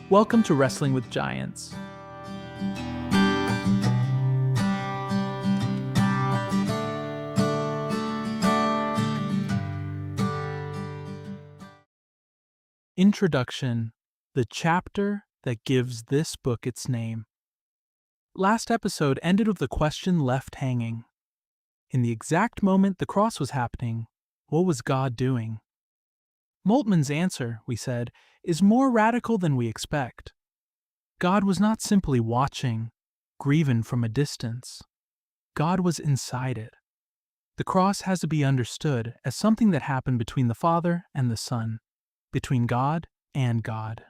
Welcome to Wrestling with Giants. Introduction: the chapter that gives this book its name. Last episode ended with the question left hanging. In the exact moment the cross was happening, what was God doing? Moltmann's answer, we said, is more radical than we expect. God was not simply watching, grieving from a distance. God was inside it. The cross has to be understood as something that happened between the Father and the Son, between God and God.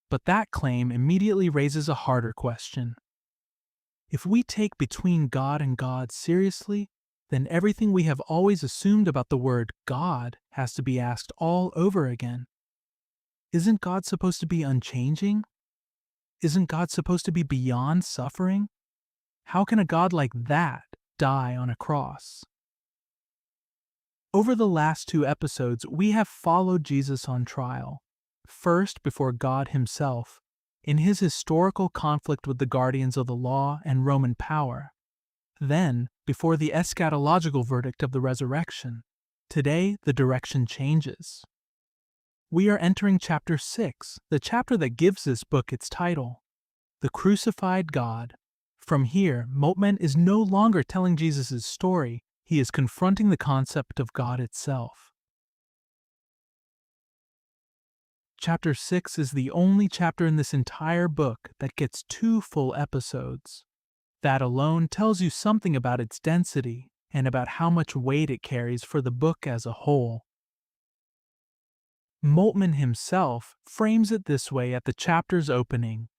But that claim immediately raises a harder question. If we take between God and God seriously, then everything we have always assumed about the word God has to be asked all over again. Isn't God supposed to be unchanging? Isn't God supposed to be beyond suffering? How can a God like that die on a cross? Over the last 2 episodes, we have followed Jesus on trial, first before God himself, in his historical conflict with the guardians of the law and Roman power, then before the eschatological verdict of the resurrection. Today, the direction changes. We are entering chapter 6, the chapter that gives this book its title, The Crucified God. From here, Moltmann is no longer telling Jesus' story, he is confronting the concept of God itself. Chapter 6 is the only chapter in this entire book that gets 2 full episodes. That alone tells you something about its density and about how much weight it carries for the book as a whole. Moltmann himself frames it this way at the chapter's opening.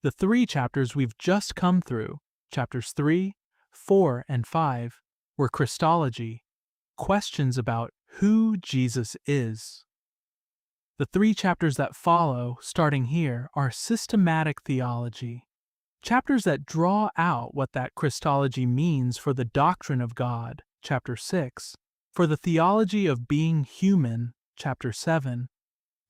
The 3 chapters we've just come through, chapters 3, 4, and 5, were Christology, questions about who Jesus is. The 3 chapters that follow, starting here, are systematic theology, chapters that draw out what that Christology means for the doctrine of God, chapter 6, for the theology of being human, chapter 7,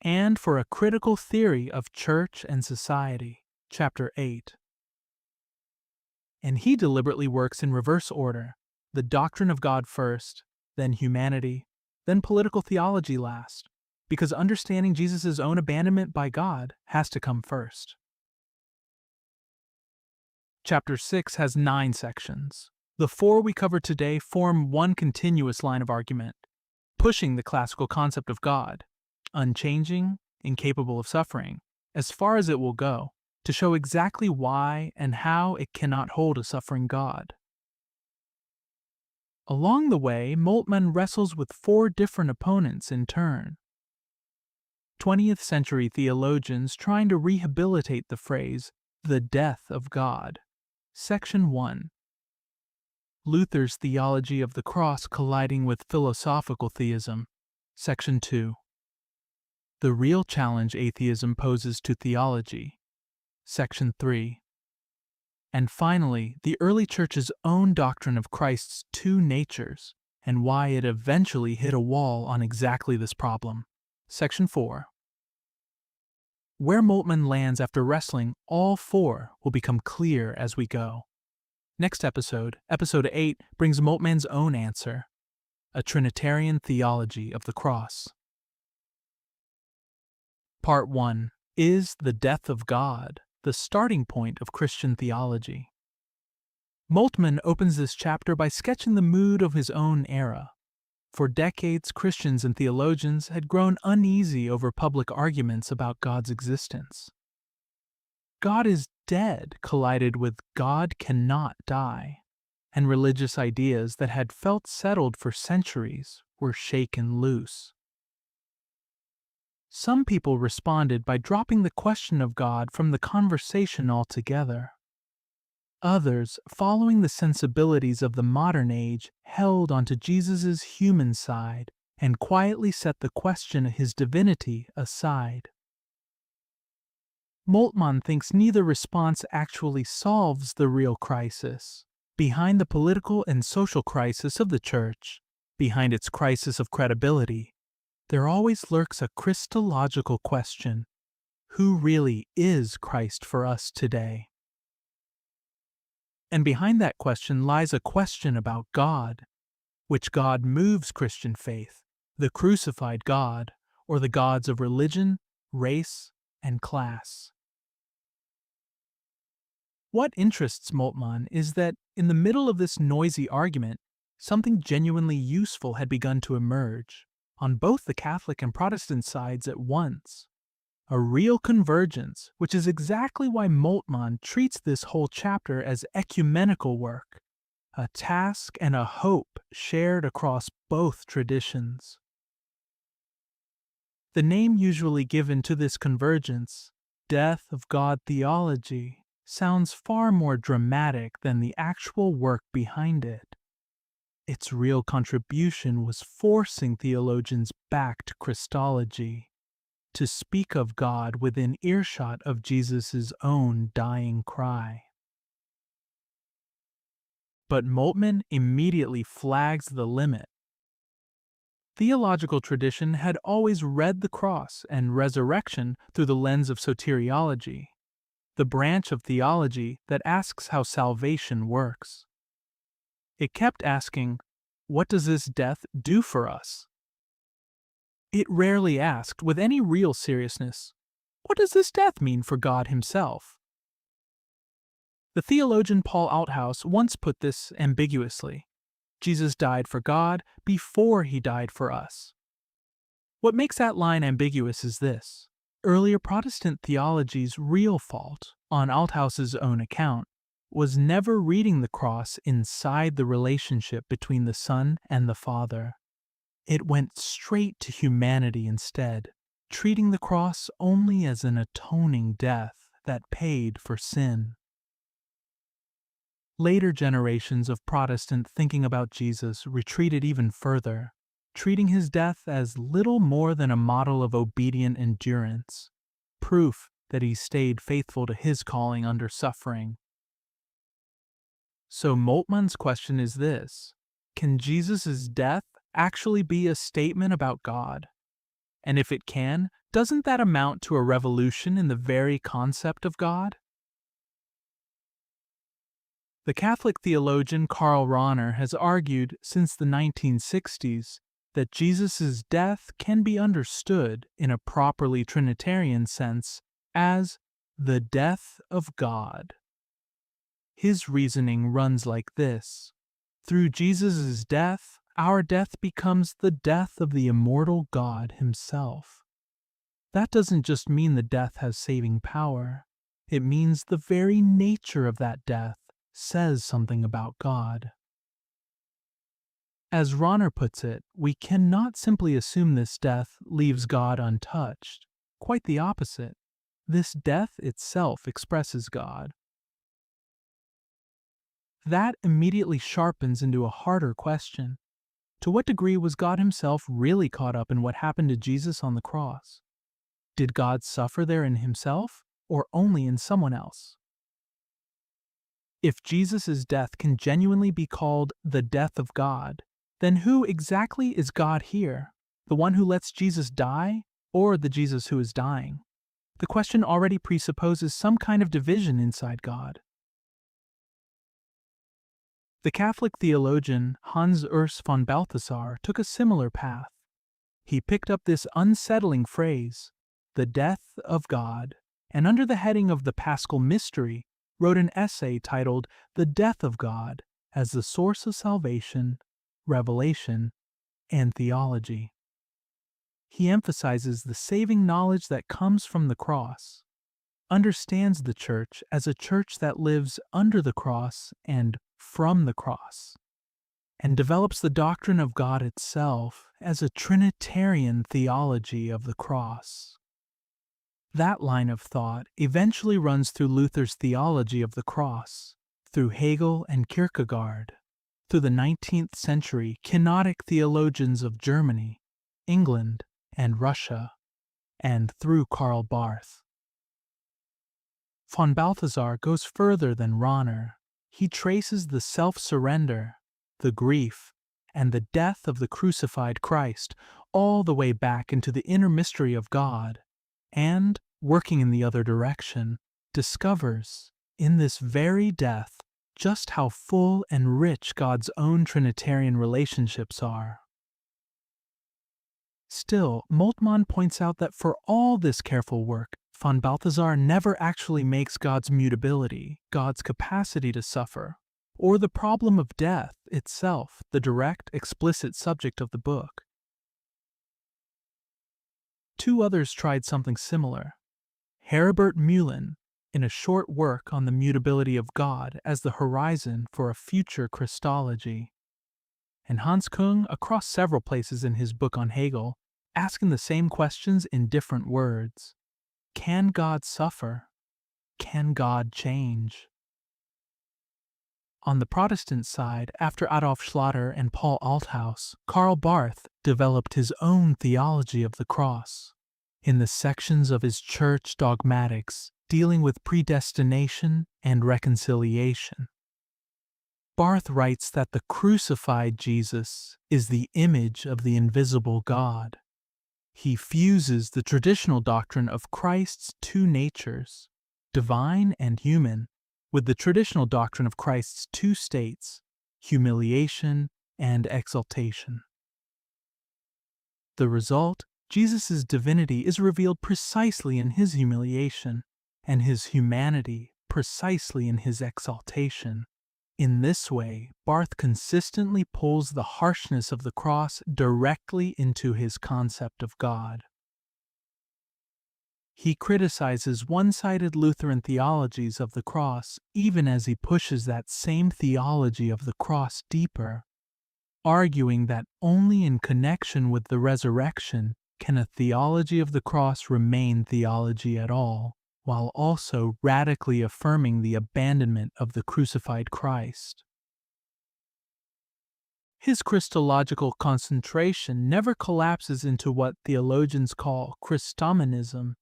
and for a critical theory of church and society, chapter 8. And he deliberately works in reverse order, the doctrine of God first, then humanity, then political theology last, because understanding Jesus' own abandonment by God has to come first. Chapter 6 has 9 sections. The 4 we cover today form one continuous line of argument, pushing the classical concept of God, unchanging, incapable of suffering, as far as it will go, to show exactly why and how it cannot hold a suffering God. Along the way, Moltmann wrestles with 4 different opponents in turn. 20th-century theologians trying to rehabilitate the phrase, the death of God. Section 1. Luther's theology of the cross colliding with philosophical theism. Section 2. The real challenge atheism poses to theology. Section 3. And finally, the early church's own doctrine of Christ's 2 natures and why it eventually hit a wall on exactly this problem. Section 4. Where Moltmann lands after wrestling all 4 will become clear as we go. Next episode, episode 8, brings Moltmann's own answer, a Trinitarian theology of the cross. Part 1. Is the death of God the starting point of Christian theology? Moltmann opens this chapter by sketching the mood of his own era. For decades, Christians and theologians had grown uneasy over public arguments about God's existence. God is dead collided with God cannot die, and religious ideas that had felt settled for centuries were shaken loose. Some people responded by dropping the question of God from the conversation altogether. Others, following the sensibilities of the modern age, held onto Jesus' human side and quietly set the question of his divinity aside. Moltmann thinks neither response actually solves the real crisis. Behind the political and social crisis of the Church, behind its crisis of credibility, there always lurks a Christological question: who really is Christ for us today? And behind that question lies a question about God. Which God moves Christian faith? The crucified God, or the gods of religion, race, and class? What interests Moltmann is that, in the middle of this noisy argument, something genuinely useful had begun to emerge, on both the Catholic and Protestant sides at once. A real convergence, which is exactly why Moltmann treats this whole chapter as ecumenical work, a task and a hope shared across both traditions. The name usually given to this convergence, Death of God Theology, sounds far more dramatic than the actual work behind it. Its real contribution was forcing theologians back to Christology, to speak of God within earshot of Jesus' own dying cry. But Moltmann immediately flags the limit. Theological tradition had always read the cross and resurrection through the lens of soteriology, the branch of theology that asks how salvation works. It kept asking, what does this death do for us? It rarely asked, with any real seriousness, what does this death mean for God himself? The theologian Paul Althaus once put this ambiguously: Jesus died for God before he died for us. What makes that line ambiguous is this: earlier Protestant theology's real fault, on Althaus's own account, was never reading the cross inside the relationship between the Son and the Father. It went straight to humanity instead, treating the cross only as an atoning death that paid for sin. Later generations of Protestant thinking about Jesus retreated even further, treating his death as little more than a model of obedient endurance, proof that he stayed faithful to his calling under suffering. So Moltmann's question is this: can Jesus' death actually be a statement about God? And if it can, doesn't that amount to a revolution in the very concept of God? The Catholic theologian Karl Rahner has argued since the 1960s that Jesus' death can be understood, in a properly Trinitarian sense, as the death of God. His reasoning runs like this: through Jesus' death, our death becomes the death of the immortal God himself. That doesn't just mean the death has saving power. It means the very nature of that death says something about God. As Rahner puts it, we cannot simply assume this death leaves God untouched. Quite the opposite. This death itself expresses God. That immediately sharpens into a harder question. To what degree was God himself really caught up in what happened to Jesus on the cross? Did God suffer there in himself, or only in someone else? If Jesus' death can genuinely be called the death of God, then who exactly is God here? The one who lets Jesus die, or the Jesus who is dying? The question already presupposes some kind of division inside God. The Catholic theologian Urs von Balthasar took a similar path. He picked up this unsettling phrase, the death of God, and under the heading of the Paschal Mystery, wrote an essay titled The Death of God as the Source of Salvation, Revelation, and Theology. He emphasizes the saving knowledge that comes from the cross, understands the Church as a church that lives under the cross and from the cross, and develops the doctrine of God itself as a Trinitarian theology of the cross. That line of thought eventually runs through Luther's theology of the cross, through Hegel and Kierkegaard, through the 19th century kenotic theologians of Germany, England, and Russia, and through Karl Barth. Von Balthasar goes further than Rahner. He traces the self-surrender, the grief, and the death of the crucified Christ all the way back into the inner mystery of God, and, working in the other direction, discovers, in this very death, just how full and rich God's own Trinitarian relationships are. Still, Moltmann points out that for all this careful work, von Balthasar never actually makes God's mutability, God's capacity to suffer, or the problem of death itself the direct, explicit subject of the book. Two others tried something similar. Herbert Mühlen, in a short work on the mutability of God as the horizon for a future Christology, and Hans Küng across several places in his book on Hegel, asking the same questions in different words. Can God suffer? Can God change? On the Protestant side, after Adolf Schlatter and Paul Althaus, Karl Barth developed his own theology of the cross. In the sections of his church dogmatics dealing with predestination and reconciliation, Barth writes that the crucified Jesus is the image of the invisible God. He fuses the traditional doctrine of Christ's two natures, divine and human, with the traditional doctrine of Christ's two states, humiliation and exaltation. The result, Jesus' divinity is revealed precisely in his humiliation, and his humanity precisely in his exaltation. In this way, Barth consistently pulls the harshness of the cross directly into his concept of God. He criticizes one-sided Lutheran theologies of the cross even as he pushes that same theology of the cross deeper, arguing that only in connection with the resurrection can a theology of the cross remain theology at all, while also radically affirming the abandonment of the crucified Christ. His Christological concentration never collapses into what theologians call Christomonism,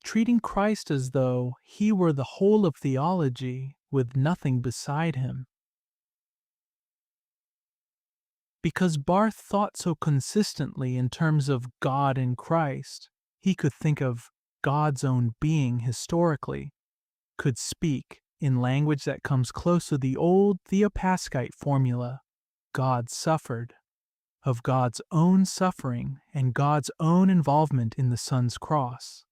treating Christ as though he were the whole of theology with nothing beside him. Because Barth thought so consistently in terms of God in Christ, he could think of God's own being historically, could speak in language that comes close to the old Theopaschite formula, God suffered, of God's own suffering and God's own involvement in the Son's cross,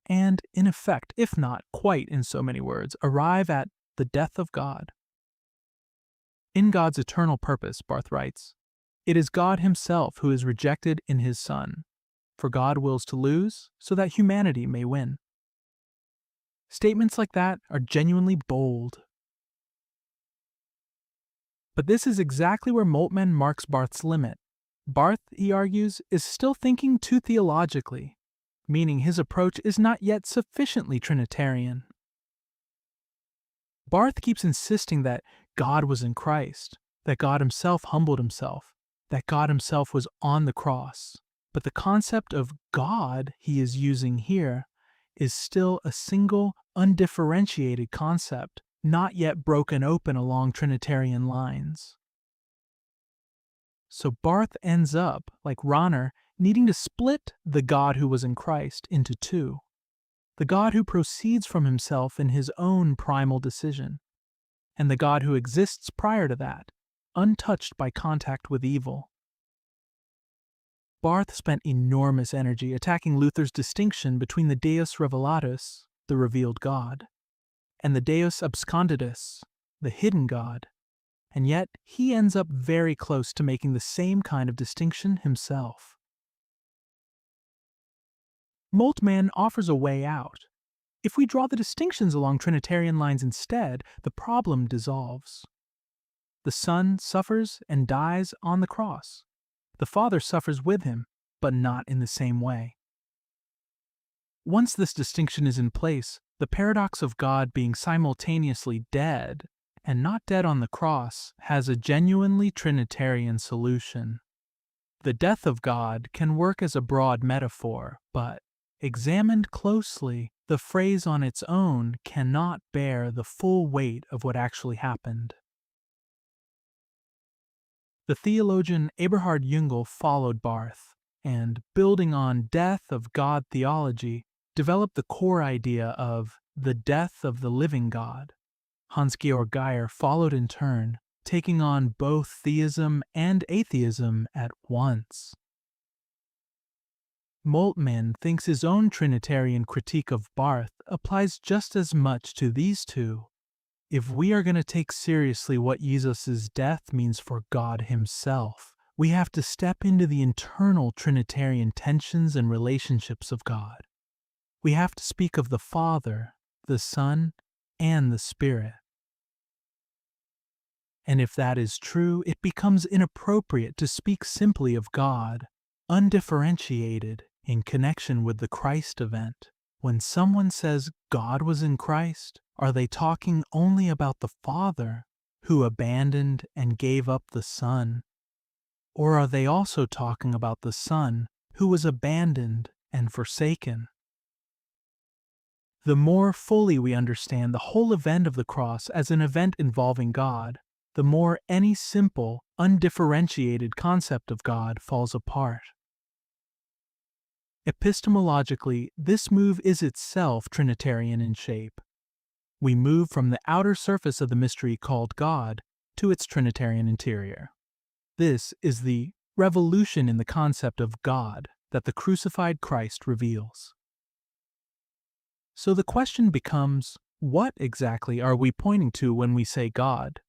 and in effect, if not quite in so many words, arrive at the death of God. In God's eternal purpose, Barth writes, it is God himself who is rejected in his Son, for God wills to lose so that humanity may win. Statements like that are genuinely bold. But this is exactly where Moltmann marks Barth's limit. Barth, he argues, is still thinking too theologically, meaning his approach is not yet sufficiently Trinitarian. Barth keeps insisting that God was in Christ, that God himself humbled himself, that God himself was on the cross. But the concept of God he is using here is still a single, undifferentiated concept, not yet broken open along Trinitarian lines. So Barth ends up, like Rahner, needing to split the God who was in Christ into two. The God who proceeds from himself in his own primal decision, and the God who exists prior to that, untouched by contact with evil. Barth spent enormous energy attacking Luther's distinction between the Deus Revelatus, the revealed God, and the Deus Absconditus, the hidden God, and yet he ends up very close to making the same kind of distinction himself. Moltmann offers a way out. If we draw the distinctions along Trinitarian lines instead, the problem dissolves. The Son suffers and dies on the cross. The Father suffers with him, but not in the same way. Once this distinction is in place, the paradox of God being simultaneously dead and not dead on the cross has a genuinely Trinitarian solution. The death of God can work as a broad metaphor, but, examined closely, the phrase on its own cannot bear the full weight of what actually happened. The theologian Eberhard Jungel followed Barth, and, building on death of God theology, developed the core idea of the death of the living God. Hans-Georg Geier followed in turn, taking on both theism and atheism at once. Moltmann thinks his own Trinitarian critique of Barth applies just as much to these two. If we are going to take seriously what Jesus' death means for God himself, we have to step into the internal Trinitarian tensions and relationships of God. We have to speak of the Father, the Son, and the Spirit. And if that is true, it becomes inappropriate to speak simply of God, undifferentiated, in connection with the Christ event. When someone says God was in Christ, are they talking only about the Father, who abandoned and gave up the Son? Or are they also talking about the Son, who was abandoned and forsaken? The more fully we understand the whole event of the cross as an event involving God, the more any simple, undifferentiated concept of God falls apart. Epistemologically, this move is itself Trinitarian in shape. We move from the outer surface of the mystery called God to its Trinitarian interior. This is the revolution in the concept of God that the crucified Christ reveals. So the question becomes, what exactly are we pointing to when we say God?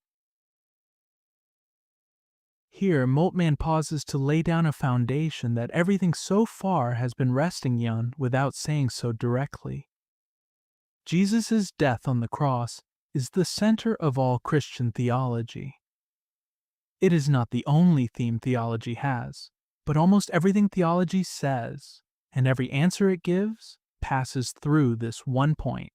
Here, Moltmann pauses to lay down a foundation that everything so far has been resting on without saying so directly. Jesus' death on the cross is the center of all Christian theology. It is not the only theme theology has, but almost everything theology says, and every answer it gives, passes through this one point.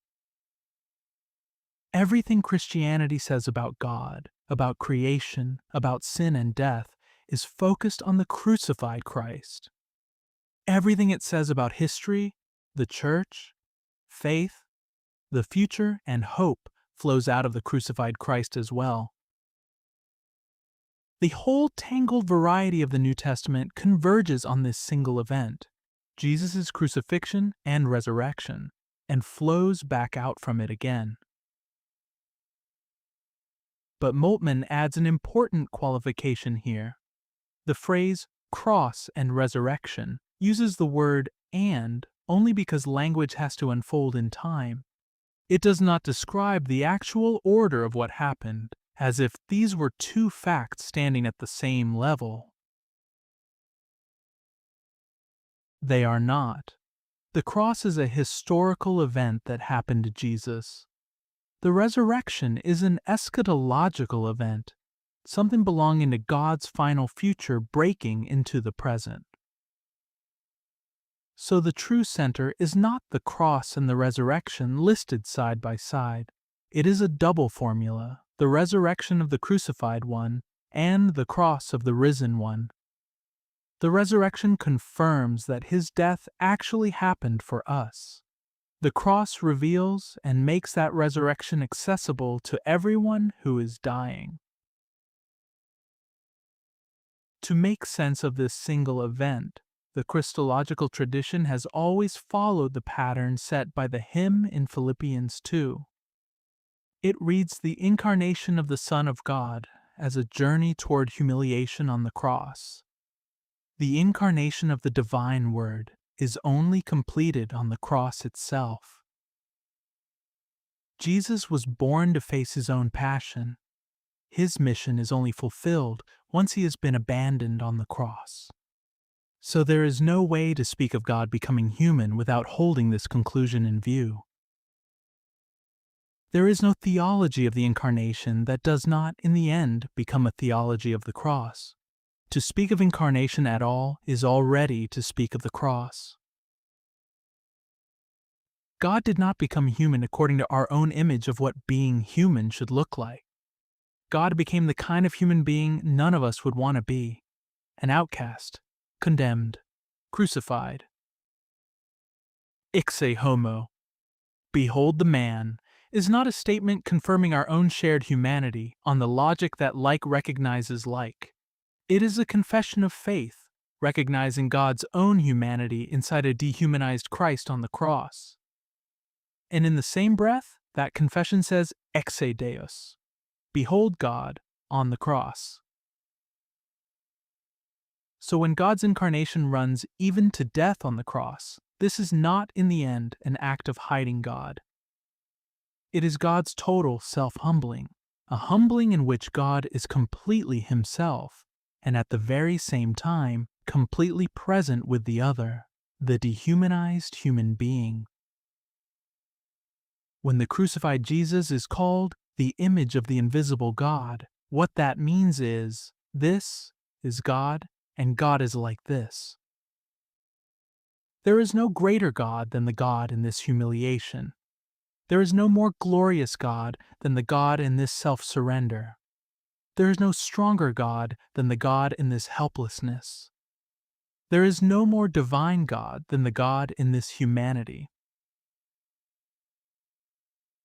Everything Christianity says about God, about creation, about sin and death, is focused on the crucified Christ. Everything it says about history, the church, faith, the future, and hope flows out of the crucified Christ as well. The whole tangled variety of the New Testament converges on this single event, Jesus' crucifixion and resurrection, and flows back out from it again. But Moltmann adds an important qualification here. The phrase cross and resurrection uses the word and only because language has to unfold in time. It does not describe the actual order of what happened, as if these were two facts standing at the same level. They are not. The cross is a historical event that happened to Jesus. The resurrection is an eschatological event, something belonging to God's final future breaking into the present. So the true center is not the cross and the resurrection listed side by side. It is a double formula, the resurrection of the crucified one and the cross of the risen one. The resurrection confirms that his death actually happened for us. The cross reveals and makes that resurrection accessible to everyone who is dying. To make sense of this single event, the Christological tradition has always followed the pattern set by the hymn in Philippians 2. It reads the incarnation of the Son of God as a journey toward humiliation on the cross. The incarnation of the divine Word is only completed on the cross itself. Jesus was born to face his own passion. His mission is only fulfilled once he has been abandoned on the cross. So there is no way to speak of God becoming human without holding this conclusion in view. There is no theology of the incarnation that does not, in the end, become a theology of the cross. To speak of incarnation at all is already to speak of the cross. God did not become human according to our own image of what being human should look like. God became the kind of human being none of us would want to be, an outcast, condemned, crucified. Ipse homo, behold the man, is not a statement confirming our own shared humanity on the logic that like recognizes like. It is a confession of faith, recognizing God's own humanity inside a dehumanized Christ on the cross. And in the same breath, that confession says, Exe Deus, behold God on the cross. So when God's incarnation runs even to death on the cross, this is not in the end an act of hiding God. It is God's total self-humbling, a humbling in which God is completely himself, and at the very same time completely present with the other, the dehumanized human being. When the crucified Jesus is called the image of the invisible God, what that means is, this is God, and God is like this. There is no greater God than the God in this humiliation. There is no more glorious God than the God in this self-surrender. There is no stronger God than the God in this helplessness. There is no more divine God than the God in this humanity.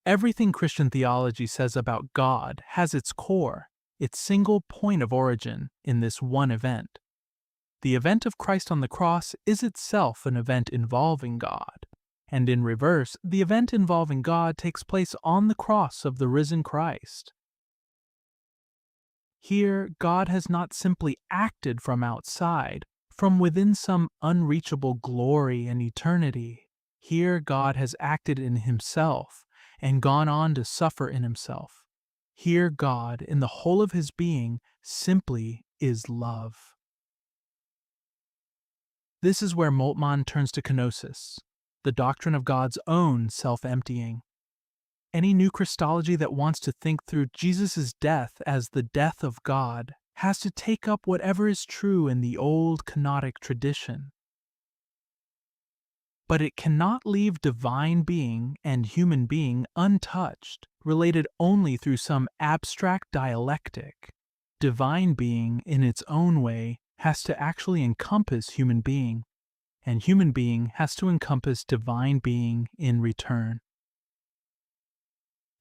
Everything Christian theology says about God has its core, its single point of origin, in this one event. The event of Christ on the cross is itself an event involving God, and in reverse, the event involving God takes place on the cross of the risen Christ. Here, God has not simply acted from outside, from within some unreachable glory and eternity. Here, God has acted in himself and gone on to suffer in himself. Here, God, in the whole of his being, simply is love. This is where Moltmann turns to kenosis, the doctrine of God's own self-emptying. Any new Christology that wants to think through Jesus' death as the death of God has to take up whatever is true in the old kenotic tradition. But it cannot leave divine being and human being untouched, related only through some abstract dialectic. Divine being, in its own way, has to actually encompass human being, and human being has to encompass divine being in return.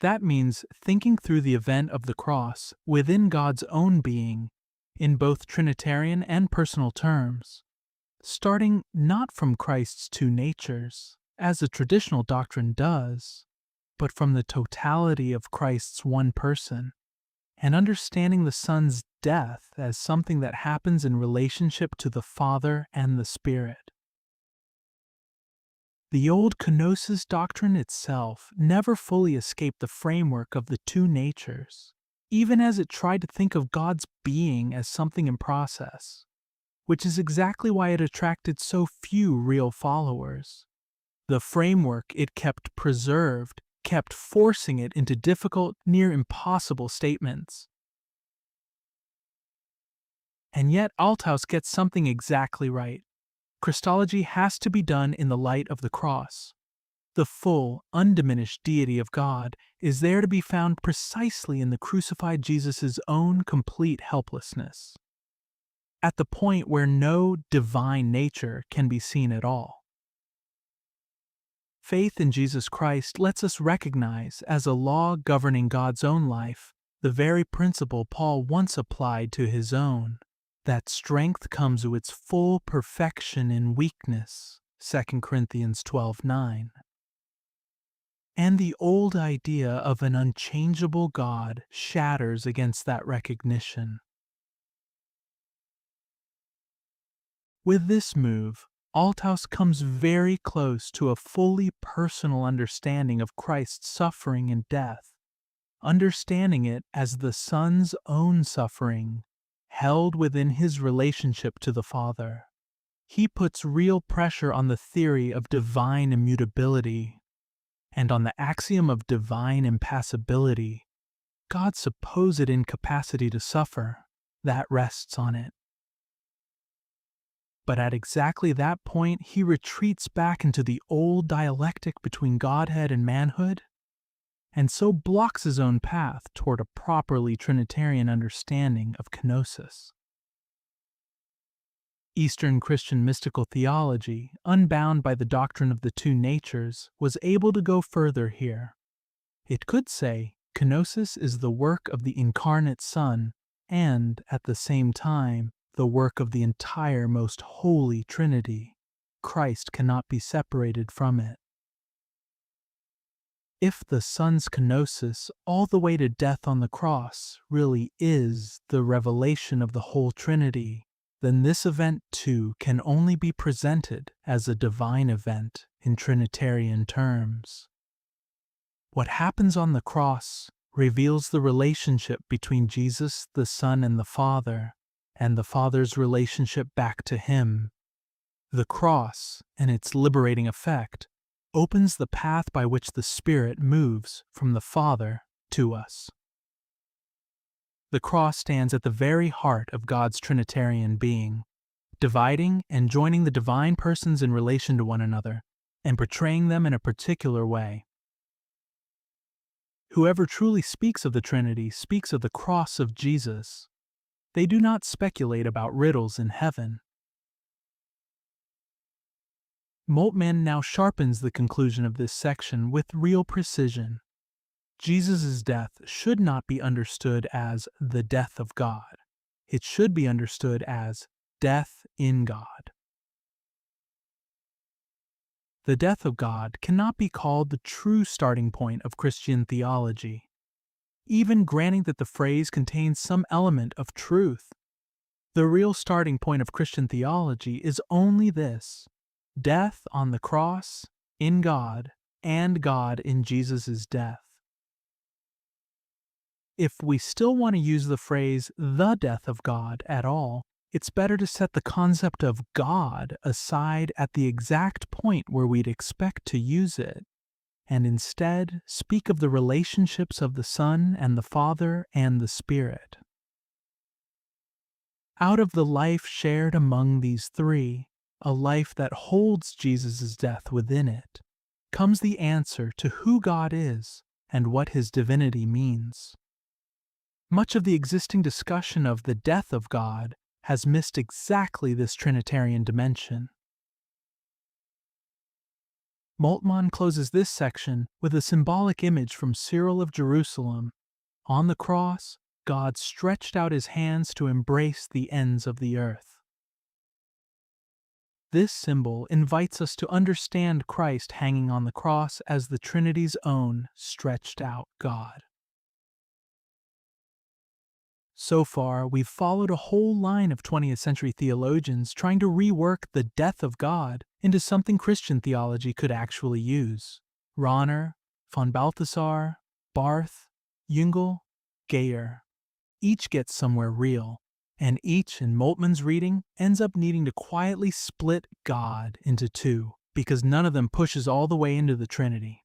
That means thinking through the event of the cross within God's own being, in both Trinitarian and personal terms, starting not from Christ's two natures, as the traditional doctrine does, but from the totality of Christ's one person, and understanding the Son's death as something that happens in relationship to the Father and the Spirit. The old kenosis doctrine itself never fully escaped the framework of the two natures, even as it tried to think of God's being as something in process, which is exactly why it attracted so few real followers. The framework it kept preserved kept forcing it into difficult, near impossible statements. And yet Althaus gets something exactly right. Christology has to be done in the light of the cross. The full, undiminished deity of God is there to be found precisely in the crucified Jesus' own complete helplessness, at the point where no divine nature can be seen at all. Faith in Jesus Christ lets us recognize, as a law governing God's own life, the very principle Paul once applied to his own, that strength comes to its full perfection in weakness, 2 Corinthians 12:9. And the old idea of an unchangeable God shatters against that recognition. With this move, Althaus comes very close to a fully personal understanding of Christ's suffering and death, understanding it as the Son's own suffering, held within his relationship to the Father. He puts real pressure on the theory of divine immutability, and on the axiom of divine impassibility, God's supposed incapacity to suffer, that rests on it. But at exactly that point, he retreats back into the old dialectic between Godhead and manhood, and so blocks his own path toward a properly Trinitarian understanding of kenosis. Eastern Christian mystical theology, unbound by the doctrine of the two natures, was able to go further here. It could say, kenosis is the work of the incarnate Son, and, at the same time, the work of the entire most holy Trinity. Christ cannot be separated from it. If the Son's kenosis all the way to death on the cross really is the revelation of the whole Trinity, then this event too can only be presented as a divine event in Trinitarian terms. What happens on the cross reveals the relationship between Jesus, the Son, and the Father Father's relationship back to Him. The cross, and its liberating effect, opens the path by which the Spirit moves from the Father to us. The cross stands at the very heart of God's Trinitarian being, dividing and joining the divine persons in relation to one another, and portraying them in a particular way. Whoever truly speaks of the Trinity speaks of the cross of Jesus. They do not speculate about riddles in heaven. Moltmann now sharpens the conclusion of this section with real precision. Jesus' death should not be understood as the death of God. It should be understood as death in God. The death of God cannot be called the true starting point of Christian theology, even granting that the phrase contains some element of truth. The real starting point of Christian theology is only this: death on the cross, in God, and God in Jesus' death. If we still want to use the phrase the death of God at all, it's better to set the concept of God aside at the exact point where we'd expect to use it, and instead speak of the relationships of the Son and the Father and the Spirit. Out of the life shared among these three, a life that holds Jesus' death within it, comes the answer to who God is and what His divinity means. Much of the existing discussion of the death of God has missed exactly this Trinitarian dimension. Moltmann closes this section with a symbolic image from Cyril of Jerusalem. On the cross, God stretched out His hands to embrace the ends of the earth. This symbol invites us to understand Christ hanging on the cross as the Trinity's own stretched out God. So far, we've followed a whole line of 20th century theologians trying to rework the death of God into something Christian theology could actually use. Rahner, von Balthasar, Barth, Jüngel, Geyer. Each gets somewhere real, and each, in Moltmann's reading, ends up needing to quietly split God into two, because none of them pushes all the way into the Trinity.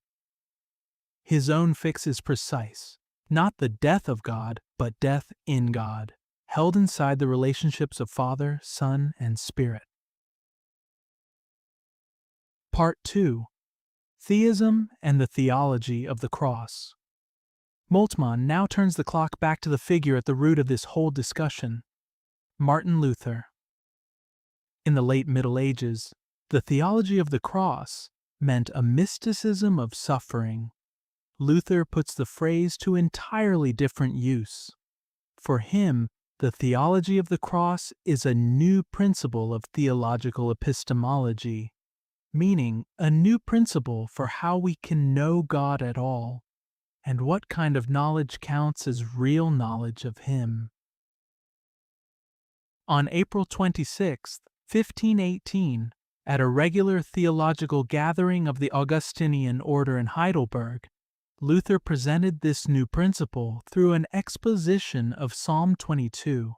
His own fix is precise. Not the death of God, but death in God, held inside the relationships of Father, Son, and Spirit. Part 2. Theism and the Theology of the Cross. Moltmann now turns the clock back to the figure at the root of this whole discussion, Martin Luther. In the late Middle Ages, the theology of the cross meant a mysticism of suffering. Luther puts the phrase to entirely different use. For him, the theology of the cross is a new principle of theological epistemology, meaning a new principle for how we can know God at all, and what kind of knowledge counts as real knowledge of Him. On April 26, 1518, at a regular theological gathering of the Augustinian order in Heidelberg, Luther presented this new principle through an exposition of Psalm 22.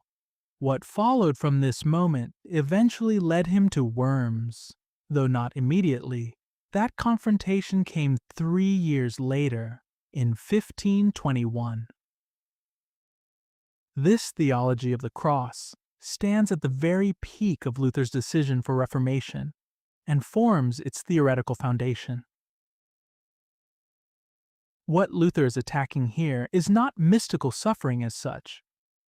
What followed from this moment eventually led him to Worms, though not immediately. That confrontation came 3 years later, in 1521. This theology of the cross stands at the very peak of Luther's decision for Reformation and forms its theoretical foundation. What Luther is attacking here is not mystical suffering as such.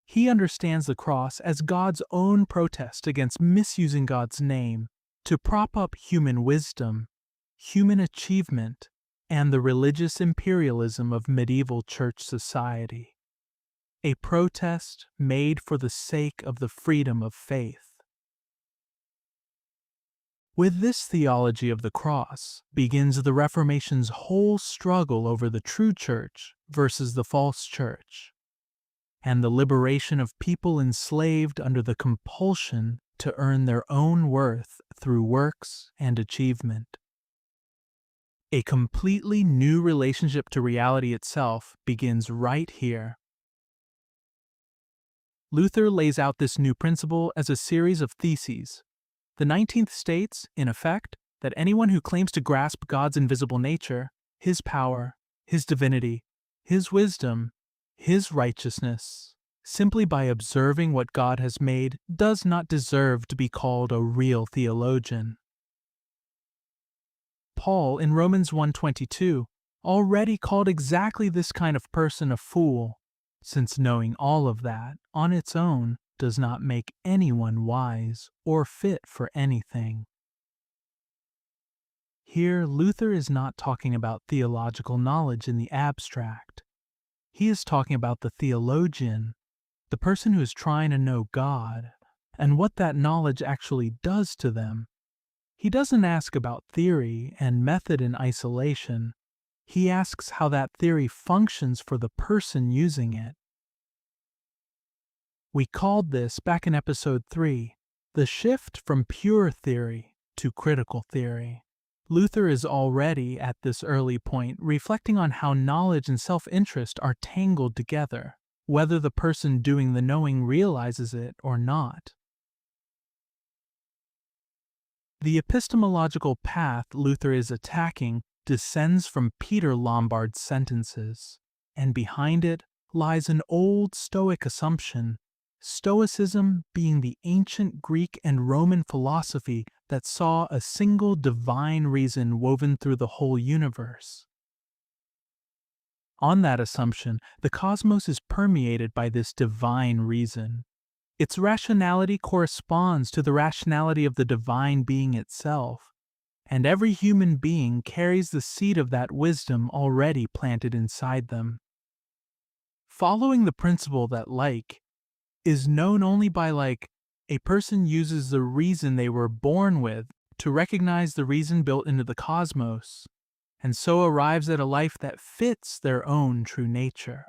He understands the cross as God's own protest against misusing God's name to prop up human wisdom, human achievement, and the religious imperialism of medieval church society. a protest made for the sake of the freedom of faith. With this theology of the cross begins the Reformation's whole struggle over the true church versus the false church, and the liberation of people enslaved under the compulsion to earn their own worth through works and achievement. A completely new relationship to reality itself begins right here. Luther lays out this new principle as a series of theses. The 19th states, in effect, that anyone who claims to grasp God's invisible nature, His power, His divinity, His wisdom, His righteousness, simply by observing what God has made, does not deserve to be called a real theologian. Paul, in Romans 1:22, already called exactly this kind of person a fool, since knowing all of that, on its own, does not make anyone wise or fit for anything. Here, Luther is not talking about theological knowledge in the abstract. He is talking about the theologian, the person who is trying to know God, and what that knowledge actually does to them. He doesn't ask about theory and method in isolation. He asks how that theory functions for the person using it. We called this, back in Episode 3, the shift from pure theory to critical theory. Luther is already, at this early point, reflecting on how knowledge and self-interest are tangled together, whether the person doing the knowing realizes it or not. The epistemological path Luther is attacking descends from Peter Lombard's sentences, and behind it lies an old Stoic assumption, Stoicism being the ancient Greek and Roman philosophy that saw a single divine reason woven through the whole universe. On that assumption, the cosmos is permeated by this divine reason. Its rationality corresponds to the rationality of the divine being itself, and every human being carries the seed of that wisdom already planted inside them. Following the principle that like is known only by like, a person uses the reason they were born with to recognize the reason built into the cosmos, and so arrives at a life that fits their own true nature.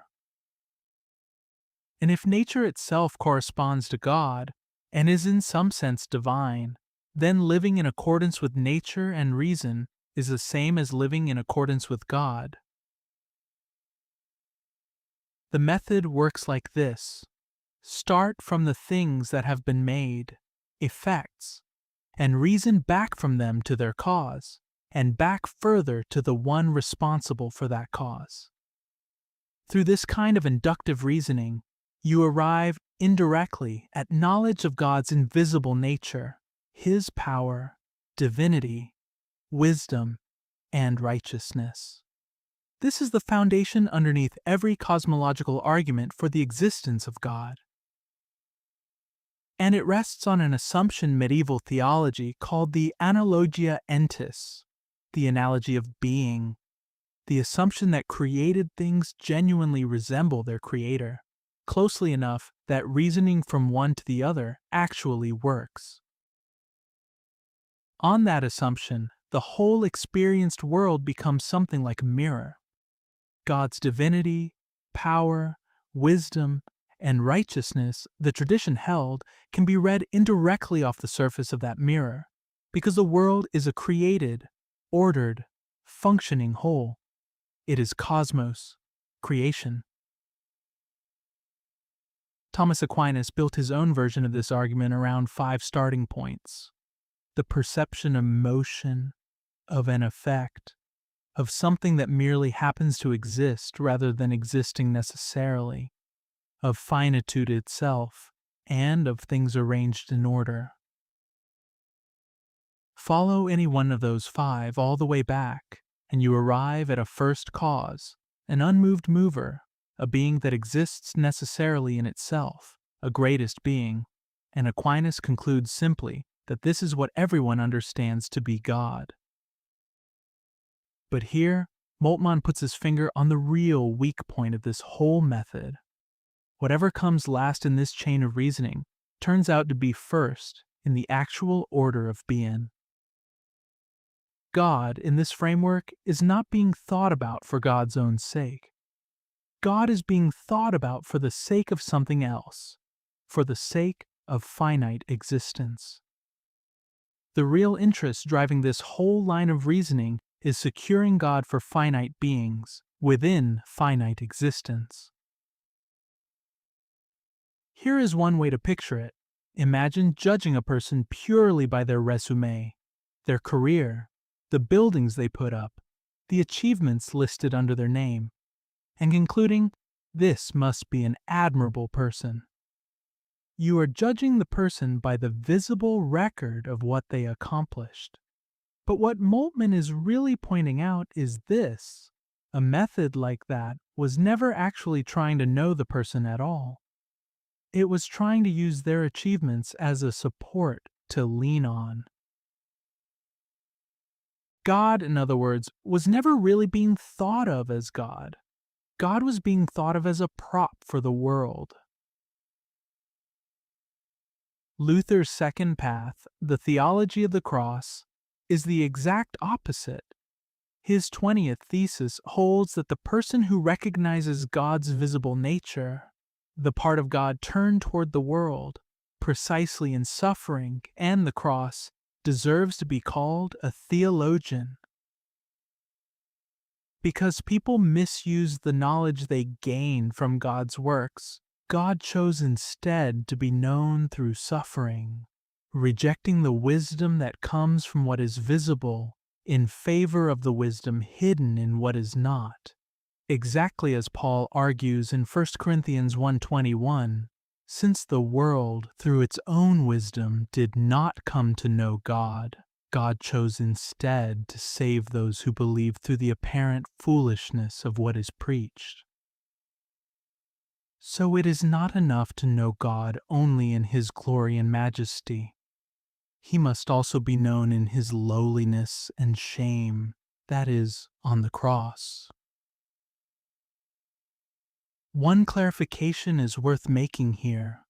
And if nature itself corresponds to God, and is in some sense divine, then living in accordance with nature and reason is the same as living in accordance with God. The method works like this. Start from the things that have been made, effects, and reason back from them to their cause, and back further to the one responsible for that cause. Through this kind of inductive reasoning, you arrive indirectly at knowledge of God's invisible nature, His power, divinity, wisdom, and righteousness. This is the foundation underneath every cosmological argument for the existence of God. And it rests on an assumption medieval theology called the analogia entis, the analogy of being, the assumption that created things genuinely resemble their creator, closely enough that reasoning from one to the other actually works. On that assumption, the whole experienced world becomes something like a mirror. God's divinity, power, wisdom, and righteousness, the tradition held, can be read indirectly off the surface of that mirror, because the world is a created, ordered, functioning whole. It is cosmos, creation. Thomas Aquinas built his own version of this argument around 5 starting points. The perception of motion, of an effect, of something that merely happens to exist rather than existing necessarily, of finitude itself, and of things arranged in order. Follow any one of those 5 all the way back, and you arrive at a first cause, an unmoved mover, a being that exists necessarily in itself, a greatest being, and Aquinas concludes simply that this is what everyone understands to be God. But here, Moltmann puts his finger on the real weak point of this whole method. Whatever comes last in this chain of reasoning turns out to be first in the actual order of being. God, in this framework, is not being thought about for God's own sake. God is being thought about for the sake of something else, for the sake of finite existence. The real interest driving this whole line of reasoning is securing God for finite beings within finite existence. Here is one way to picture it. Imagine judging a person purely by their resume, their career, the buildings they put up, the achievements listed under their name, and concluding, this must be an admirable person. You are judging the person by the visible record of what they accomplished. But what Moltmann is really pointing out is this: a method like that was never actually trying to know the person at all. It was trying to use their achievements as a support to lean on. God, in other words, was never really being thought of as God. God was being thought of as a prop for the world. Luther's second path, the theology of the cross, is the exact opposite. His 20th thesis holds that the person who recognizes God's visible nature, the part of God turned toward the world, precisely in suffering and the cross, deserves to be called a theologian. Because people misuse the knowledge they gain from God's works, God chose instead to be known through suffering, rejecting the wisdom that comes from what is visible in favor of the wisdom hidden in what is not. Exactly as Paul argues in 1 Corinthians 1:21, since the world, through its own wisdom, did not come to know God, God chose instead to save those who believe through the apparent foolishness of what is preached. So it is not enough to know God only in His glory and majesty. He must also be known in His lowliness and shame, that is, on the cross. One clarification is worth making here.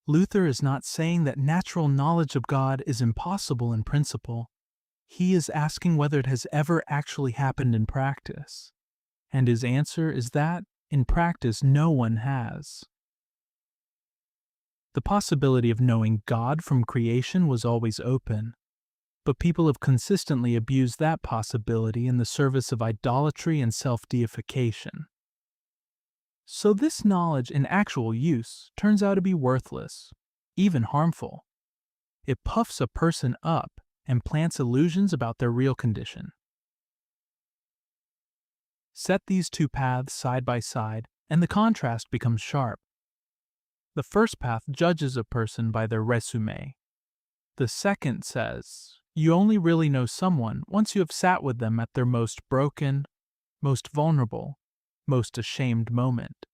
Luther is not saying that natural knowledge of God is impossible in principle. He is asking whether it has ever actually happened in practice. And his answer is that, in practice, no one has. The possibility of knowing God from creation was always open, but people have consistently abused that possibility in the service of idolatry and self-deification. So this knowledge in actual use turns out to be worthless, even harmful. It puffs a person up and plants illusions about their real condition. Set these two paths side by side, and the contrast becomes sharp. The first path judges a person by their resume. The second says, you only really know someone once you have sat with them at their most broken, most vulnerable, most ashamed moment.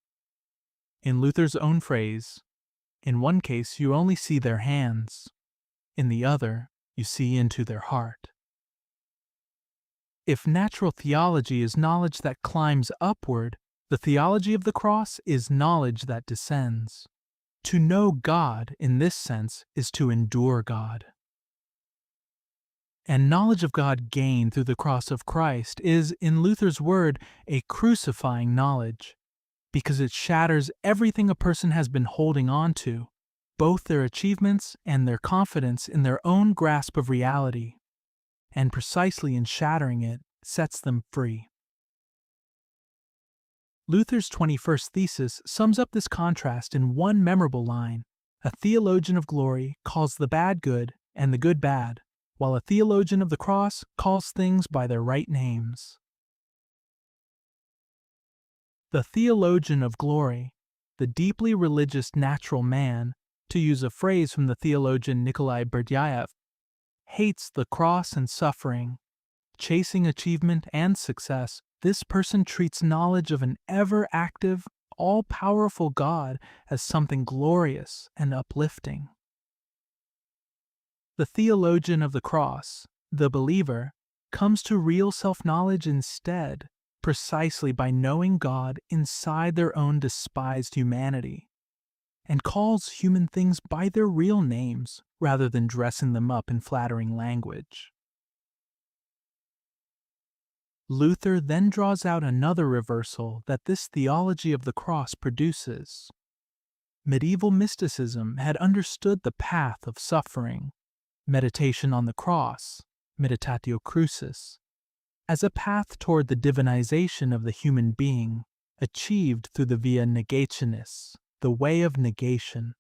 In Luther's own phrase, in one case you only see their hands, in the other you see into their heart. If natural theology is knowledge that climbs upward, the theology of the cross is knowledge that descends. To know God, in this sense, is to endure God. And knowledge of God gained through the cross of Christ is, in Luther's word, a crucifying knowledge, because it shatters everything a person has been holding on to, both their achievements and their confidence in their own grasp of reality, and precisely in shattering it, sets them free. Luther's 21st thesis sums up this contrast in one memorable line. A theologian of glory calls the bad good and the good bad, while a theologian of the cross calls things by their right names. The theologian of glory, the deeply religious natural man, to use a phrase from the theologian Nikolai Berdyaev, hates the cross and suffering. Chasing achievement and success, this person treats knowledge of an ever-active, all-powerful God as something glorious and uplifting. The theologian of the cross, the believer, comes to real self-knowledge instead, precisely by knowing God inside their own despised humanity, and calls human things by their real names rather than dressing them up in flattering language. Luther then draws out another reversal that this theology of the cross produces. Medieval mysticism had understood the path of suffering, meditation on the cross, meditatio crucis, as a path toward the divinization of the human being, achieved through the via negationis, the way of negation.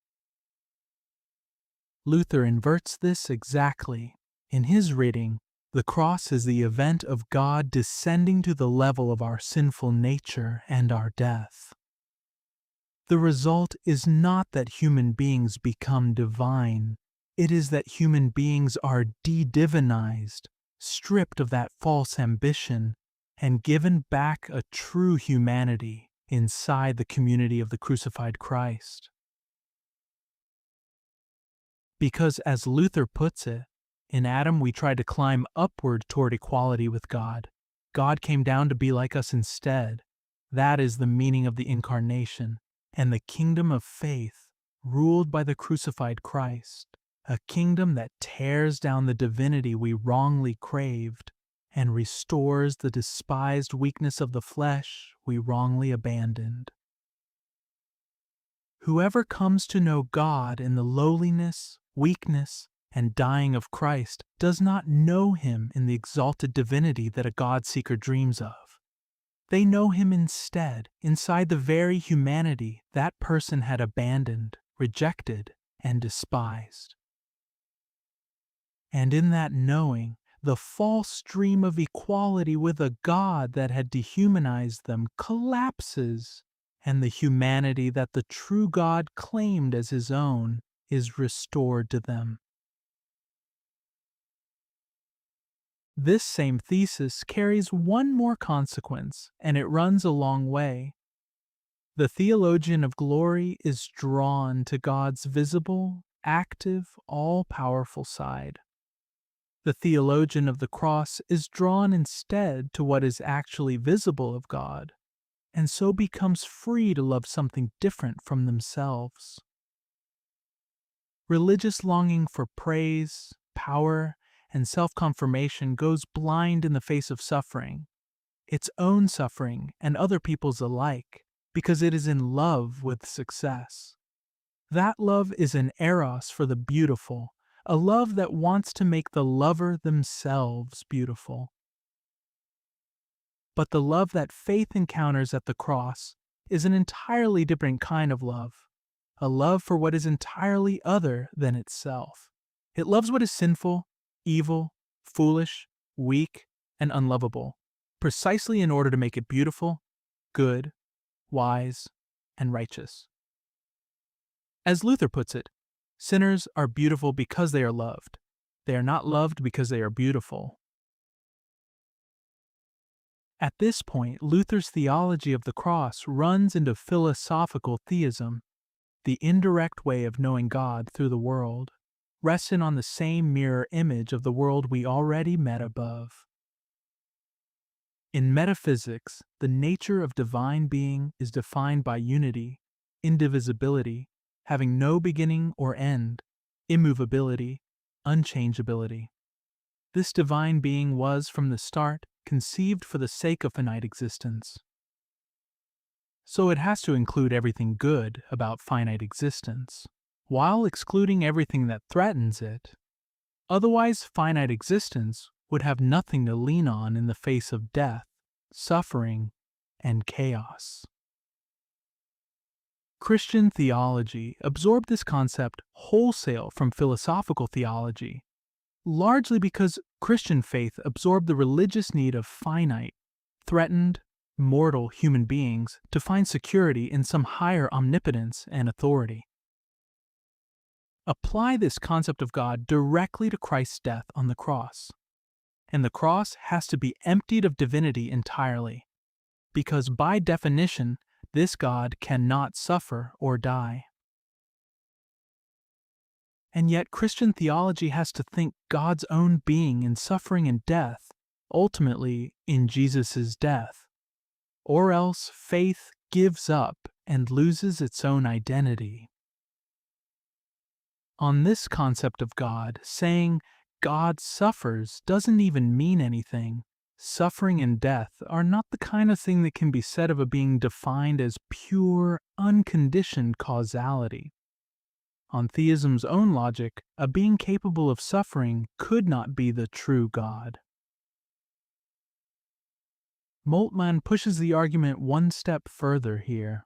Luther inverts this exactly. In his reading, the cross is the event of God descending to the level of our sinful nature and our death. The result is not that human beings become divine. It is that human beings are de-divinized, stripped of that false ambition, and given back a true humanity inside the community of the crucified Christ. Because, as Luther puts it, in Adam we tried to climb upward toward equality with God. God came down to be like us instead. That is the meaning of the incarnation, and the kingdom of faith, ruled by the crucified Christ, a kingdom that tears down the divinity we wrongly craved and restores the despised weakness of the flesh we wrongly abandoned. Whoever comes to know God in the lowliness, weakness, and dying of Christ does not know him in the exalted divinity that a God-seeker dreams of. They know him instead inside the very humanity that person had abandoned, rejected, and despised. And in that knowing, the false dream of equality with a God that had dehumanized them collapses, and the humanity that the true God claimed as his own is restored to them. This same thesis carries one more consequence, and it runs a long way. The theologian of glory is drawn to God's visible, active, all-powerful side. The theologian of the cross is drawn instead to what is actually visible of God, and so becomes free to love something different from themselves. Religious longing for praise, power, and self-confirmation goes blind in the face of suffering, its own suffering and other people's alike, because it is in love with success. That love is an eros for the beautiful, a love that wants to make the lover themselves beautiful. But the love that faith encounters at the cross is an entirely different kind of love, a love for what is entirely other than itself. It loves what is sinful, evil, foolish, weak, and unlovable, precisely in order to make it beautiful, good, wise, and righteous. As Luther puts it, sinners are beautiful because they are loved. They are not loved because they are beautiful. At this point, Luther's theology of the cross runs into philosophical theism, the indirect way of knowing God through the world, resting on the same mirror image of the world we already met above. In metaphysics, the nature of divine being is defined by unity, indivisibility, having no beginning or end, immovability, unchangeability. This divine being was, from the start, conceived for the sake of finite existence. So it has to include everything good about finite existence, while excluding everything that threatens it. Otherwise, finite existence would have nothing to lean on in the face of death, suffering, and chaos. Christian theology absorbed this concept wholesale from philosophical theology, largely because Christian faith absorbed the religious need of finite, threatened, mortal human beings to find security in some higher omnipotence and authority. Apply this concept of God directly to Christ's death on the cross, and the cross has to be emptied of divinity entirely, because by definition, this God cannot suffer or die. And yet Christian theology has to think God's own being in suffering and death, ultimately in Jesus' death, or else faith gives up and loses its own identity. On this concept of God, saying God suffers doesn't even mean anything. Suffering and death are not the kind of thing that can be said of a being defined as pure, unconditioned causality. On theism's own logic, a being capable of suffering could not be the true God. Moltmann pushes the argument one step further here.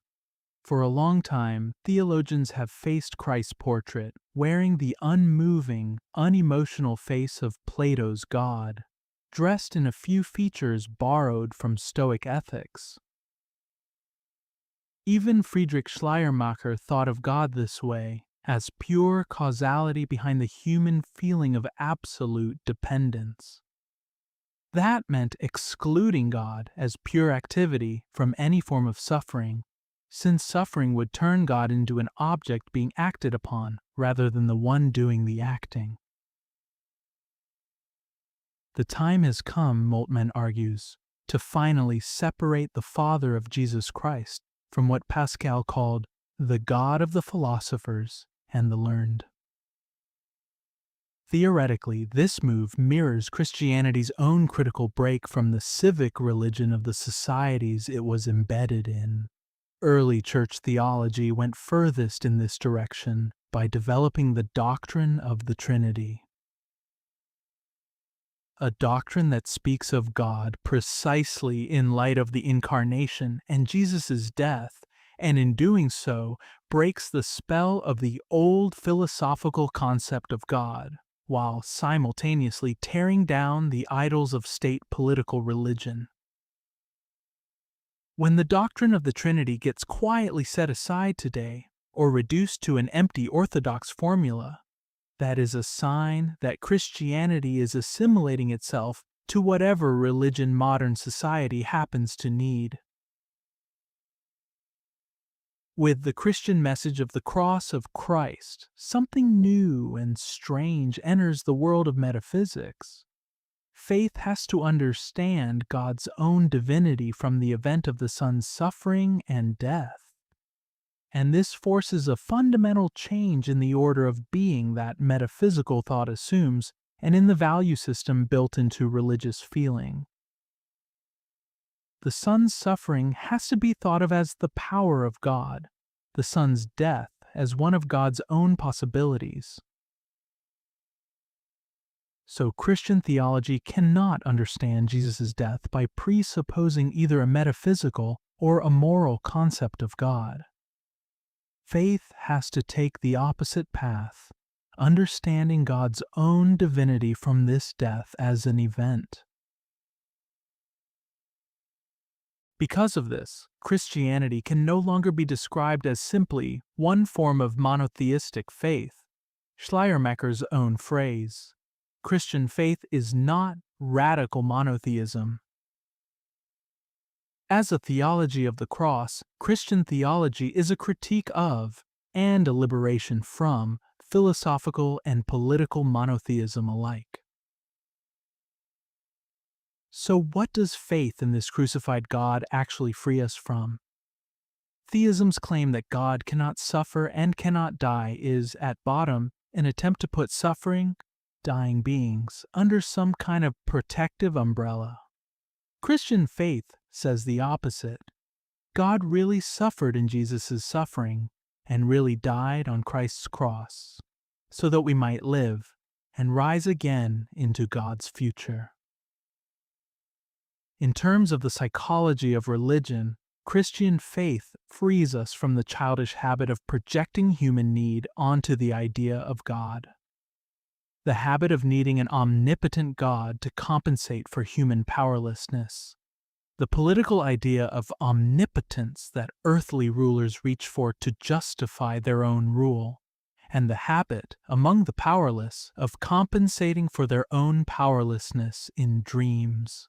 For a long time, theologians have faced Christ's portrait wearing the unmoving, unemotional face of Plato's God, dressed in a few features borrowed from Stoic ethics. Even Friedrich Schleiermacher thought of God this way, as pure causality behind the human feeling of absolute dependence. That meant excluding God as pure activity from any form of suffering, since suffering would turn God into an object being acted upon rather than the one doing the acting. The time has come, Moltmann argues, to finally separate the Father of Jesus Christ from what Pascal called the God of the philosophers and the learned. Theoretically, this move mirrors Christianity's own critical break from the civic religion of the societies it was embedded in. Early church theology went furthest in this direction by developing the doctrine of the Trinity. A doctrine that speaks of God precisely in light of the Incarnation and Jesus' death, and in doing so, breaks the spell of the old philosophical concept of God, while simultaneously tearing down the idols of state political religion. When the doctrine of the Trinity gets quietly set aside today, or reduced to an empty orthodox formula, that is a sign that Christianity is assimilating itself to whatever religion modern society happens to need. With the Christian message of the cross of Christ, something new and strange enters the world of metaphysics. Faith has to understand God's own divinity from the event of the Son's suffering and death. And this forces a fundamental change in the order of being that metaphysical thought assumes, and in the value system built into religious feeling. The Son's suffering has to be thought of as the power of God, the Son's death as one of God's own possibilities. So Christian theology cannot understand Jesus' death by presupposing either a metaphysical or a moral concept of God. Faith has to take the opposite path, understanding God's own divinity from this death as an event. Because of this, Christianity can no longer be described as simply one form of monotheistic faith. Schleiermacher's own phrase, Christian faith is not radical monotheism. As a theology of the cross, Christian theology is a critique of, and a liberation from, philosophical and political monotheism alike. So what does faith in this crucified God actually free us from? Theism's claim that God cannot suffer and cannot die is, at bottom, an attempt to put suffering, dying beings under some kind of protective umbrella. Christian faith says the opposite. God really suffered in Jesus' suffering and really died on Christ's cross, so that we might live and rise again into God's future. In terms of the psychology of religion, Christian faith frees us from the childish habit of projecting human need onto the idea of God. The habit of needing an omnipotent God to compensate for human powerlessness. The political idea of omnipotence that earthly rulers reach for to justify their own rule, and the habit, among the powerless, of compensating for their own powerlessness in dreams.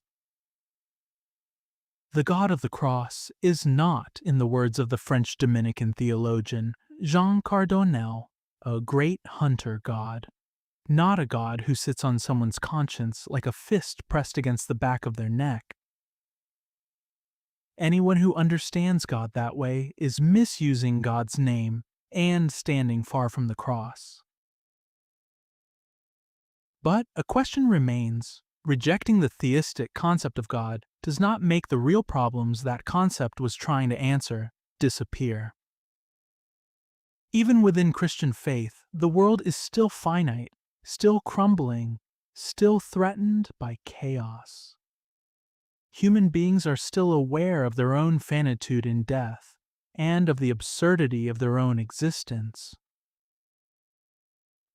The God of the cross is not, in the words of the French Dominican theologian Jean Cardonel, a great hunter God, not a God who sits on someone's conscience like a fist pressed against the back of their neck. Anyone who understands God that way is misusing God's name and standing far from the cross. But a question remains. Rejecting the theistic concept of God does not make the real problems that concept was trying to answer disappear. Even within Christian faith, the world is still finite, still crumbling, still threatened by chaos. Human beings are still aware of their own finitude in death, and of the absurdity of their own existence.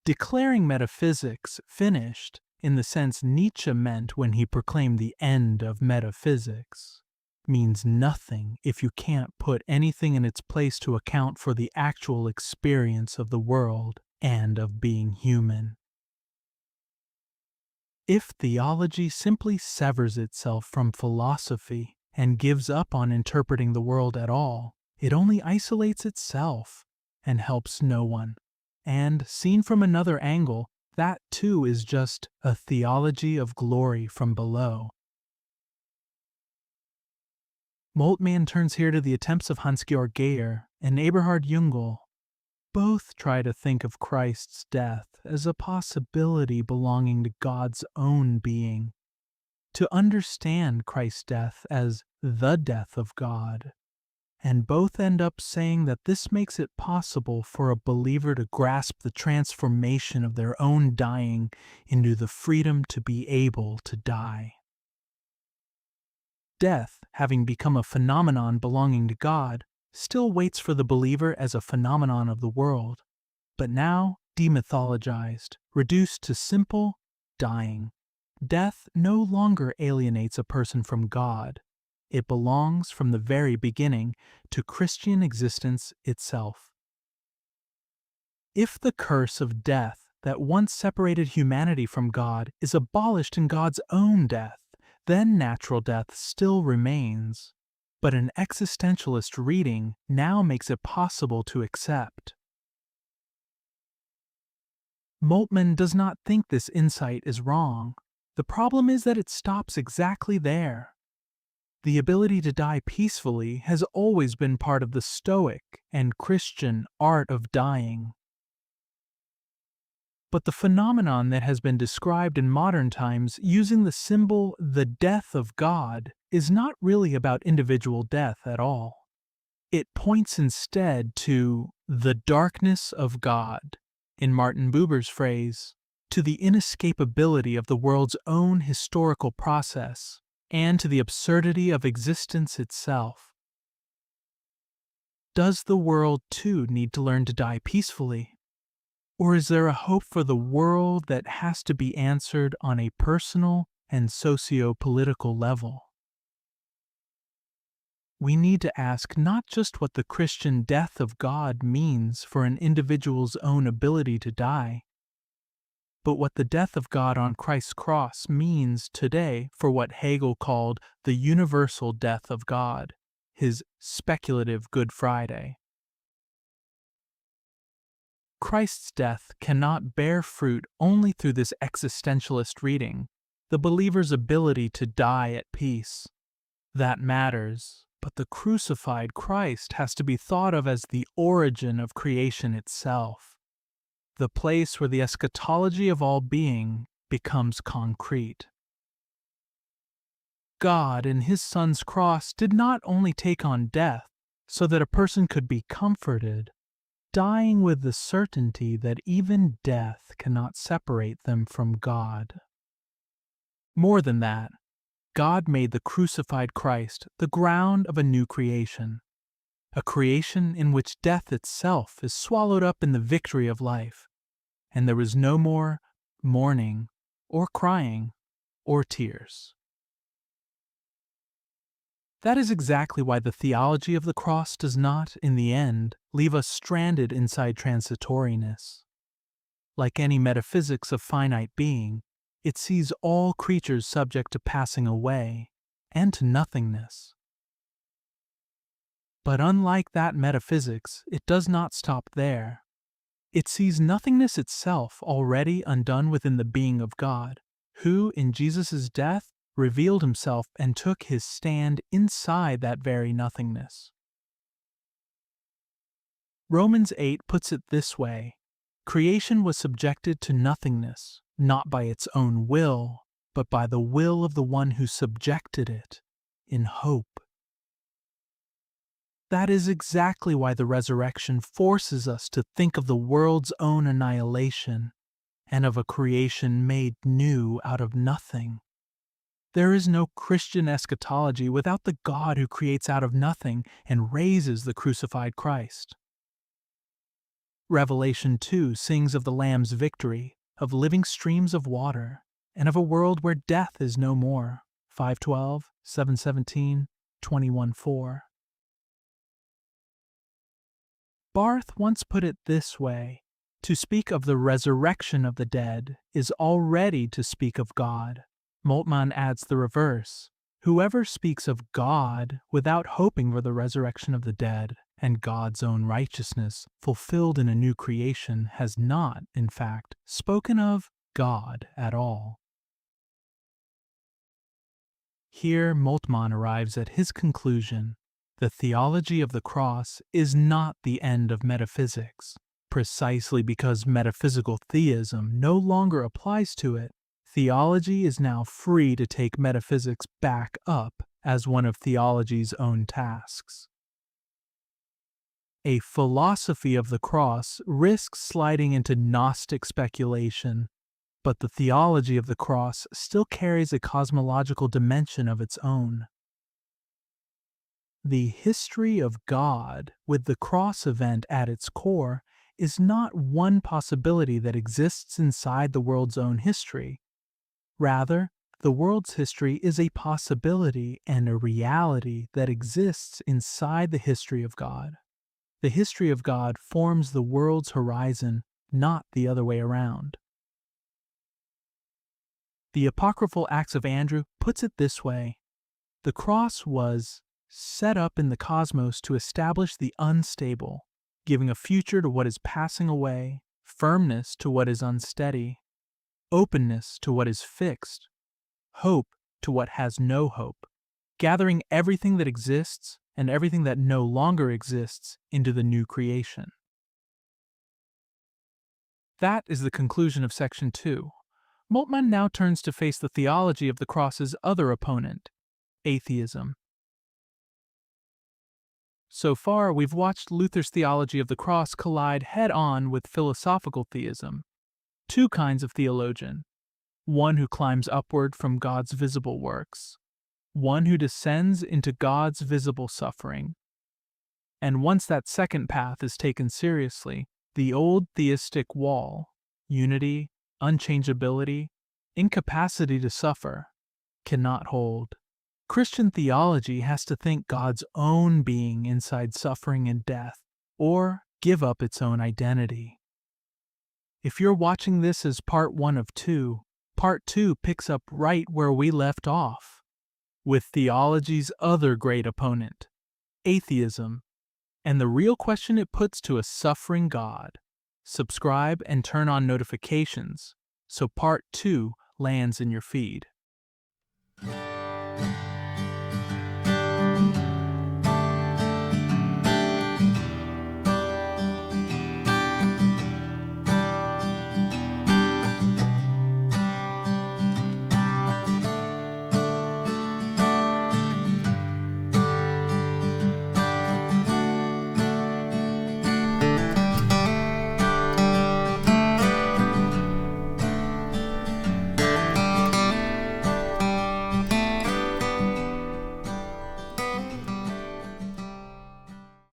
Declaring metaphysics finished, in the sense Nietzsche meant when he proclaimed the end of metaphysics, means nothing if you can't put anything in its place to account for the actual experience of the world and of being human. If theology simply severs itself from philosophy and gives up on interpreting the world at all, it only isolates itself and helps no one. And, seen from another angle, that too is just a theology of glory from below. Moltmann turns here to the attempts of Hans-Georg Geier and Eberhard Jungel. Both try to think of Christ's death as a possibility belonging to God's own being, to understand Christ's death as the death of God. And both end up saying that this makes it possible for a believer to grasp the transformation of their own dying into the freedom to be able to die. Death, having become a phenomenon belonging to God, still waits for the believer as a phenomenon of the world, but now demythologized, reduced to simple dying. Death no longer alienates a person from God. It belongs from the very beginning to Christian existence itself. If the curse of death that once separated humanity from God is abolished in God's own death, then natural death still remains, but an existentialist reading now makes it possible to accept. Moltmann does not think this insight is wrong. The problem is that it stops exactly there. The ability to die peacefully has always been part of the Stoic and Christian art of dying. But the phenomenon that has been described in modern times using the symbol the death of God is not really about individual death at all. It points instead to the darkness of God, in Martin Buber's phrase, to the inescapability of the world's own historical process, and to the absurdity of existence itself. Does the world too need to learn to die peacefully? Or is there a hope for the world that has to be answered on a personal and socio-political level? We need to ask not just what the Christian death of God means for an individual's own ability to die, but what the death of God on Christ's cross means today for what Hegel called the universal death of God, his speculative Good Friday. Christ's death cannot bear fruit only through this existentialist reading, the believer's ability to die at peace. That matters, but the crucified Christ has to be thought of as the origin of creation itself, the place where the eschatology of all being becomes concrete. God in his Son's cross did not only take on death so that a person could be comforted, dying with the certainty that even death cannot separate them from God. More than that, God made the crucified Christ the ground of a new creation, a creation in which death itself is swallowed up in the victory of life, and there is no more mourning or crying or tears. That is exactly why the theology of the cross does not, in the end, leave us stranded inside transitoriness. Like any metaphysics of finite being, it sees all creatures subject to passing away and to nothingness. But unlike that metaphysics, it does not stop there. It sees nothingness itself already undone within the being of God, who, in Jesus' death, revealed himself and took his stand inside that very nothingness. Romans 8 puts it this way: Creation was subjected to nothingness, not by its own will, but by the will of the one who subjected it, in hope. That is exactly why the resurrection forces us to think of the world's own annihilation and of a creation made new out of nothing. There is no Christian eschatology without the God who creates out of nothing and raises the crucified Christ. Revelation 2 sings of the Lamb's victory, of living streams of water, and of a world where death is no more. 5:12, 7:17, 21:4. Barth once put it this way: to speak of the resurrection of the dead is already to speak of God. Moltmann adds the reverse: whoever speaks of God without hoping for the resurrection of the dead and God's own righteousness fulfilled in a new creation has not, in fact, spoken of God at all. Here Moltmann arrives at his conclusion: the theology of the cross is not the end of metaphysics. Precisely because metaphysical theism no longer applies to it, theology is now free to take metaphysics back up as one of theology's own tasks. A philosophy of the cross risks sliding into Gnostic speculation, but the theology of the cross still carries a cosmological dimension of its own. The history of God, with the cross event at its core, is not one possibility that exists inside the world's own history. Rather, the world's history is a possibility and a reality that exists inside the history of God. The history of God forms the world's horizon, not the other way around. The apocryphal Acts of Andrew puts it this way: the cross was set up in the cosmos to establish the unstable, giving a future to what is passing away, firmness to what is unsteady, openness to what is fixed, hope to what has no hope, gathering everything that exists and everything that no longer exists into the new creation. That is the conclusion of Section 2. Moltmann now turns to face the theology of the cross's other opponent, atheism. So far, we've watched Luther's theology of the cross collide head-on with philosophical theism. Two kinds of theologian: one who climbs upward from God's visible works, one who descends into God's visible suffering. And once that second path is taken seriously, the old theistic wall, unity, unchangeability, incapacity to suffer, cannot hold. Christian theology has to think God's own being inside suffering and death, or give up its own identity. If you're watching this as part 1 of 2, part 2 picks up right where we left off, with theology's other great opponent, atheism, and the real question it puts to a suffering God. Subscribe and turn on notifications so part 2 lands in your feed.